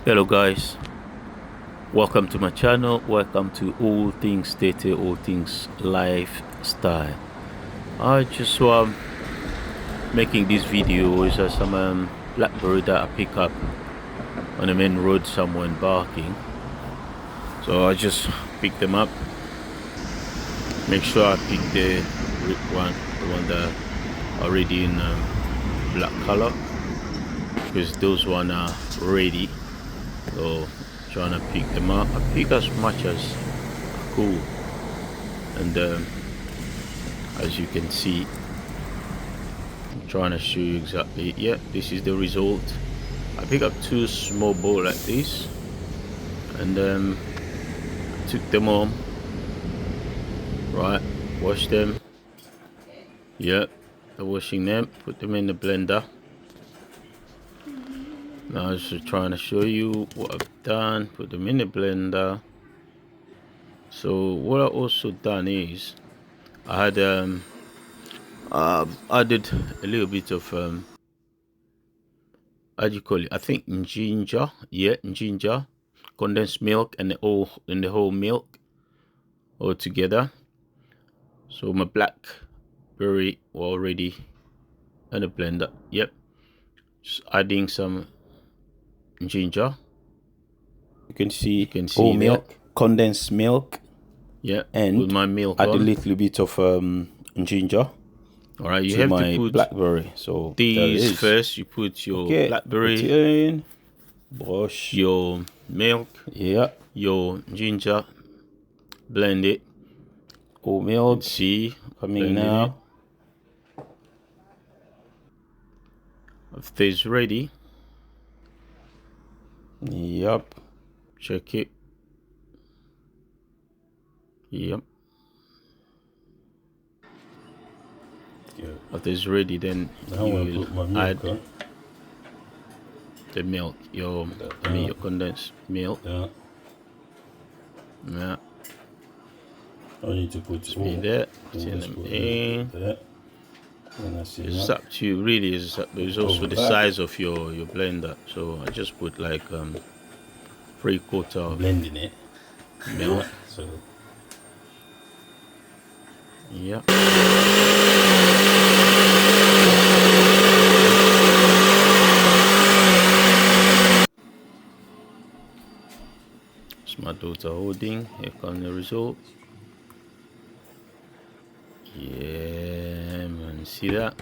Hello guys, welcome to my channel. Welcome to All Things Data, All Things Lifestyle. I just making this video is some Blackberry that I pick up on the main road somewhere in Barking. So I just pick them up. Make sure I pick the one that already in black color, because those one are ready. So trying to pick them up. I pick as much as cool, and as you can see, I'm trying to show you exactly. Yeah, this is the result. I pick up two small bowl like this, and took them home. Right, wash them. Yeah, I'm washing them. Put them in the blender. Now I was just trying to show you what I've done. Put them in the blender. So what I also done is I had added a little bit of how do you call it? I think ginger. Yeah, ginger, condensed milk, and the whole milk all together. So my blackberry already in the blender. Yep, just adding some ginger. You can see whole milk, condensed milk. Yeah, and with my milk add a little bit of ginger. All right, you have to put blackberry. So these first. You put your blackberry in, brush your milk, yeah, your ginger, blend it. Whole milk, see, coming now. After it's ready, yep, check it. Yep. After it's ready, then you will add the milk, your condensed milk. Yeah. Yeah. I need to put there. Put them in. It's up to you, really. It's also the size of your blender. So I just put like 3/4 blending it milk. So yeah. It's my daughter holding. Here comes the result. Yeah, man, see that?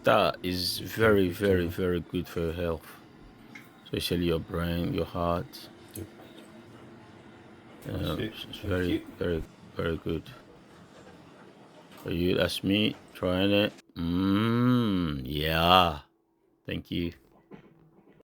That is very, very, very good for your health, especially your brain, your heart. It's very, very, very good for you. That's me trying it. Yeah, thank you.